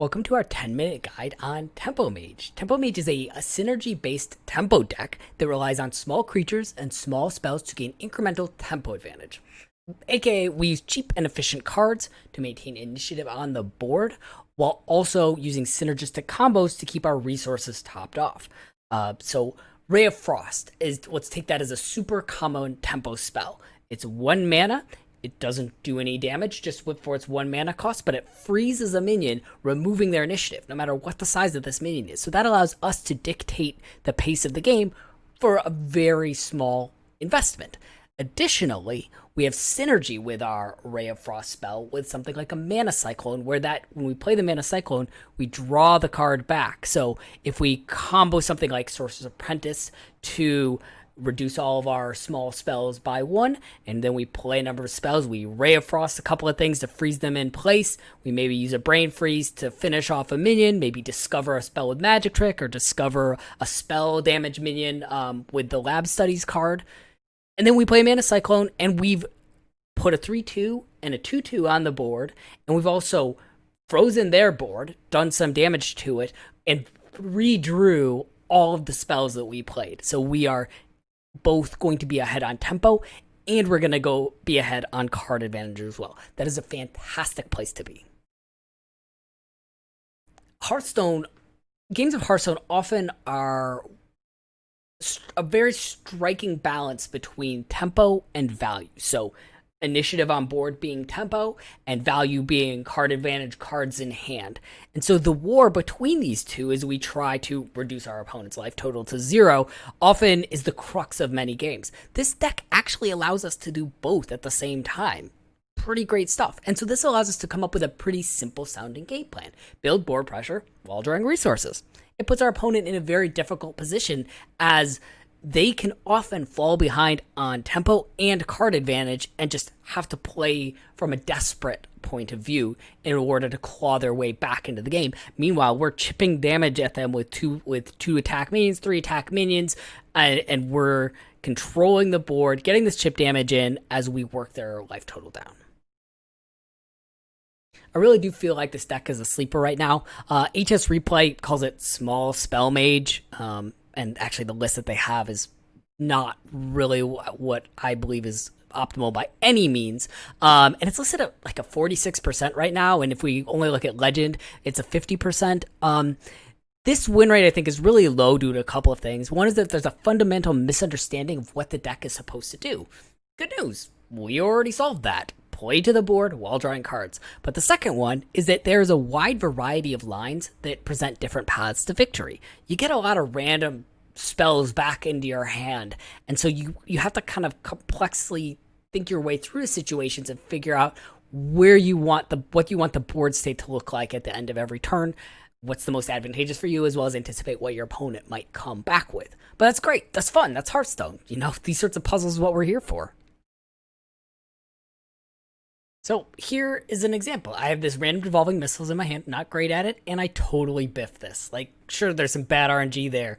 Welcome to our 10-minute guide on Tempo Mage. Tempo Mage is a synergy-based tempo deck that relies on small creatures and small spells to gain incremental tempo advantage. AKA, we use cheap and efficient cards to maintain initiative on the board, while also using synergistic combos to keep our resources topped off. So Ray of Frost is, let's take that as a super common tempo spell. It's 1 mana. It doesn't do any damage just for its 1 mana cost, but it freezes a minion, removing their initiative, no matter what the size of this minion is. So that allows us to dictate the pace of the game for a very small investment. Additionally, we have synergy with our Ray of Frost spell with something like a Mana Cyclone, where when we play the Mana Cyclone, we draw the card back. So if we combo something like Sorcerer's Apprentice to reduce all of our small spells by 1, and then we play a number of spells. We Ray of Frost a couple of things to freeze them in place. We maybe use a Brain Freeze to finish off a minion, maybe discover a spell with Magic Trick, or discover a spell damage minion with the Lab Studies card. And then we play Mana Cyclone, and we've put a 3/2 and a 2/2 on the board, and we've also frozen their board, done some damage to it, and redrew all of the spells that we played. So we are both going to be ahead on tempo, and we're going to go be ahead on card advantage as well. That is a fantastic place to be. Games of Hearthstone often are a very striking balance between tempo and value. So initiative on board being tempo, and value being card advantage, cards in hand. And so the war between these two, as we try to reduce our opponent's life total to 0, often is the crux of many games. This deck actually allows us to do both at the same time. Pretty great stuff. And so this allows us to come up with a pretty simple sounding game plan. Build board pressure while drawing resources. It puts our opponent in a very difficult position, as they can often fall behind on tempo and card advantage and just have to play from a desperate point of view in order to claw their way back into the game. Meanwhile, we're chipping damage at them with two attack minions, 3 attack minions, and we're controlling the board, getting this chip damage in as we work their life total down. I really do feel like this deck is a sleeper right now. HS Replay calls it Small Spell Mage, and actually the list that they have is not really what I believe is optimal by any means. And it's listed at like a 46% right now, and if we only look at Legend, it's a 50%. This win rate, I think, is really low due to a couple of things. One is that there's a fundamental misunderstanding of what the deck is supposed to do. Good news, we already solved that. Play to the board while drawing cards. But the second one is that there's a wide variety of lines that present different paths to victory. You get a lot of random spells back into your hand, and so you have to kind of complexly think your way through the situations and figure out what you want the board state to look like at the end of every turn, what's the most advantageous for you, as well as anticipate what your opponent might come back with. But that's great. That's fun. That's Hearthstone. These sorts of puzzles is what we're here for. So here is an example. I have this random Devolving Missiles in my hand, not great at it, and I totally biffed this. Like, sure, there's some bad RNG there,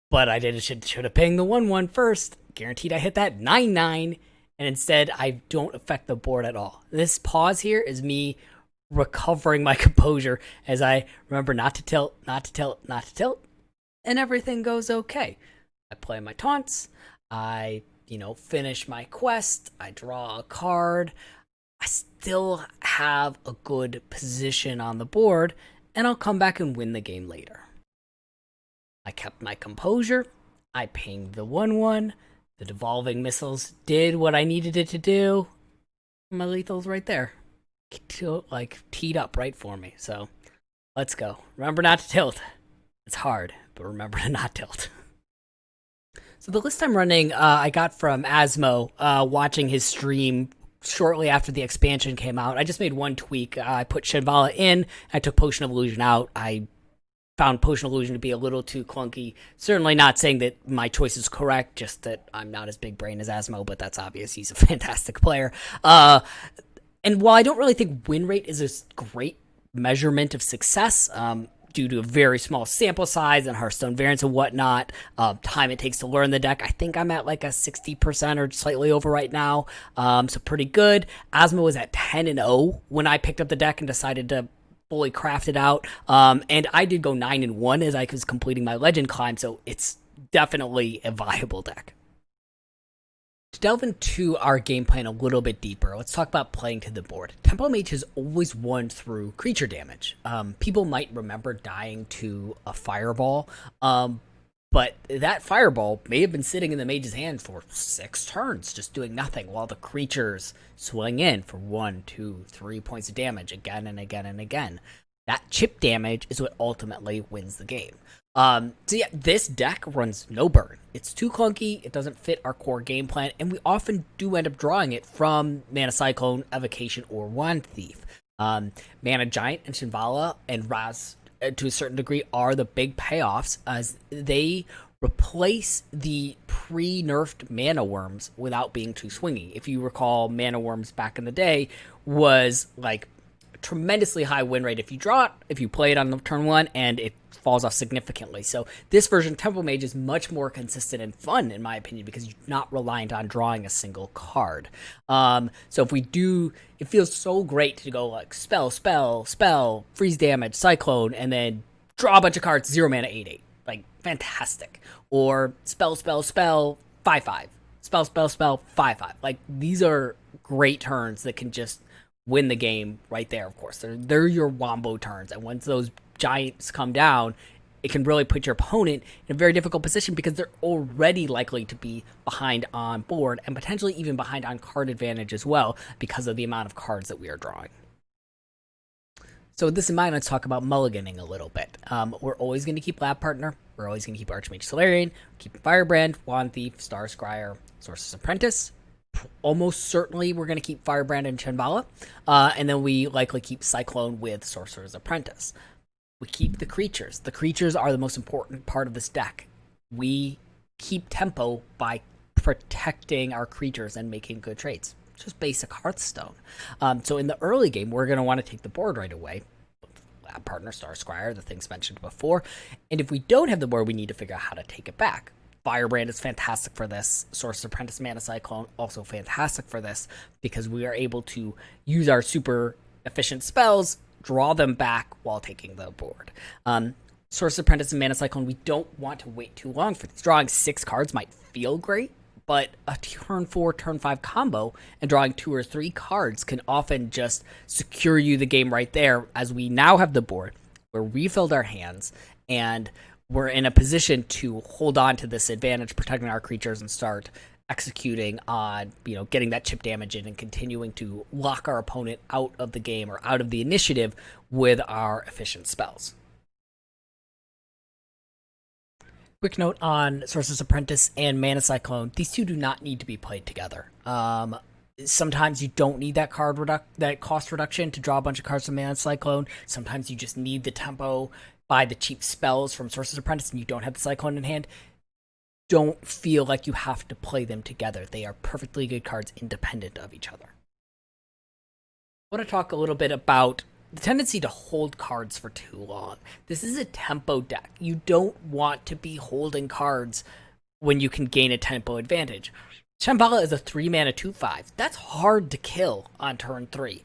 but I should have pinged the 1/1 first. Guaranteed I hit that 9/9, and instead I don't affect the board at all. This pause here is me recovering my composure as I remember not to tilt, and everything goes okay. I play my taunts, I, finish my quest, I draw a card, I still have a good position on the board, and I'll come back and win the game later. I kept my composure, I pinged the 1/1, the Devolving Missiles did what I needed it to do, my lethal's right there. Teed up right for me, so let's go. Remember not to tilt. It's hard, but remember to not tilt. So the list I'm running, I got from Asmo, watching his stream shortly after the expansion came out. I just made one tweak. I put Shadvala in, I took Potion of Illusion out. I found Potion of Illusion to be a little too clunky. Certainly not saying that my choice is correct, just that I'm not as big brain as Asmo, but that's obvious. He's a fantastic player. And while I don't really think win rate is a great measurement of success, due to a very small sample size and Hearthstone variants and whatnot, time it takes to learn the deck, I think I'm at like a 60% or slightly over right now, so pretty good. Asmo was at 10-0 when I picked up the deck and decided to fully crafted out. And I did go 9-1 as I was completing my legend climb, so it's definitely a viable deck. To delve into our game plan a little bit deeper, let's talk about playing to the board. Tempo Mage has always won through creature damage. People might remember dying to a fireball, but that fireball may have been sitting in the mage's hand for 6 turns, just doing nothing, while the creatures swing in for 1, 2, 3 points of damage again and again and again. That chip damage is what ultimately wins the game. So yeah, this deck runs no burn. It's too clunky, it doesn't fit our core game plan, and we often do end up drawing it from Mana Cyclone, Evocation, or Wand Thief. Mana Giant and Shambhala and Raz, to a certain degree, are the big payoffs, as they replace the pre-nerfed Mana Wyrms without being too swingy. If you recall, Mana Wyrms back in the day was like tremendously high win rate if you draw it, if you play it on the turn 1, and it falls off significantly. So this version of Tempo Mage is much more consistent and fun, in my opinion, because you're not reliant on drawing a single card. So if we do, it feels so great to go like spell, freeze damage, cyclone, and then draw a bunch of cards, 0 mana, 8/8. Like, fantastic. Or spell, 5/5. Spell, 5/5. Like, these are great turns that can just win the game right there, of course. They're your wombo turns, and once those giants come down, it can really put your opponent in a very difficult position because they're already likely to be behind on board and potentially even behind on card advantage as well because of the amount of cards that we are drawing. So with this in mind, let's talk about mulliganing a little bit. We're always going to keep Lab Partner. We're always going to keep Archmage Solarian, keep Firebrand, Wand Thief, Star Scryer, Sorcerer's Apprentice. Almost certainly we're going to keep Firebrand and Shambhala, and then we likely keep Cyclone with Sorcerer's Apprentice. We keep the creatures. The creatures are the most important part of this deck. We keep tempo by protecting our creatures and making good trades. Just basic Hearthstone. So in the early game, we're going to want to take the board right away. Lab Partner, Star Scryer, the things mentioned before. And if we don't have the board, we need to figure out how to take it back. Firebrand is fantastic for this. Sorcerer's Apprentice, Mana Cyclone, also fantastic for this because we are able to use our super efficient spells, draw them back while taking the board. Sorcerer's Apprentice and Mana Cyclone, we don't want to wait too long for these. Drawing 6 cards might feel great, but a turn 4, turn 5 combo and drawing 2 or 3 cards can often just secure you the game right there, as we now have the board. We're refilled our hands, and we're in a position to hold on to this advantage, protecting our creatures, and start executing on, getting that chip damage in and continuing to lock our opponent out of the game or out of the initiative with our efficient spells. Quick note on Sorcerer's Apprentice and Mana Cyclone. These two do not need to be played together. Sometimes you don't need that that cost reduction to draw a bunch of cards from Mana Cyclone. Sometimes you just need the tempo by the cheap spells from Sorcerer's Apprentice and you don't have the Cyclone in hand. Don't feel like you have to play them together. They are perfectly good cards independent of each other. I want to talk a little bit about the tendency to hold cards for too long. This is a tempo deck. You don't want to be holding cards when you can gain a tempo advantage. Shambhala is a 3-mana 2/5. That's hard to kill on turn 3.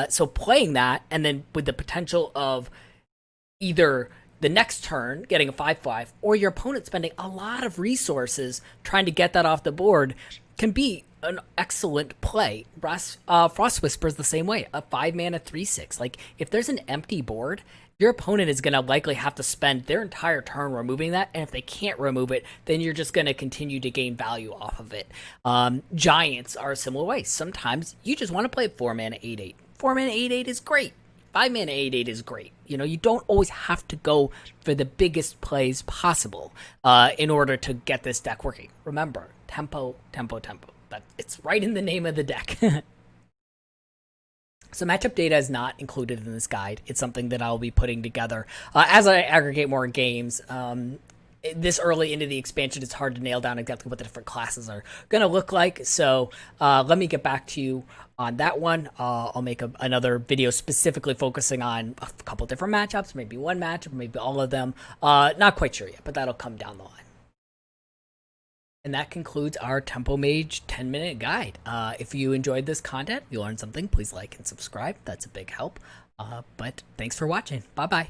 So playing that, and then with the potential of either the next turn getting a 5/5, or your opponent spending a lot of resources trying to get that off the board, can be an excellent play. Frost Whisper is the same way, a 5-mana 3/6. Like, if there's an empty board, your opponent is going to likely have to spend their entire turn removing that, and if they can't remove it, then you're just going to continue to gain value off of it. Giants are a similar way. Sometimes you just want to play 4-mana 8/8. 4-mana 8/8 is great. 5-mana 8/8 is great. You don't always have to go for the biggest plays possible in order to get this deck working. Remember, tempo, tempo, tempo. It's right in the name of the deck. So matchup data is not included in this guide. It's something that I'll be putting together as I aggregate more games. This early into the expansion, it's hard to nail down exactly what the different classes are going to look like. So let me get back to you on that one. I'll make another video specifically focusing on a couple different matchups, maybe one matchup, maybe all of them. Not quite sure yet, but that'll come down the line. And that concludes our Tempo Mage 10-minute guide. If you enjoyed this content, you learned something, please like and subscribe. That's a big help. But thanks for watching. Bye-bye.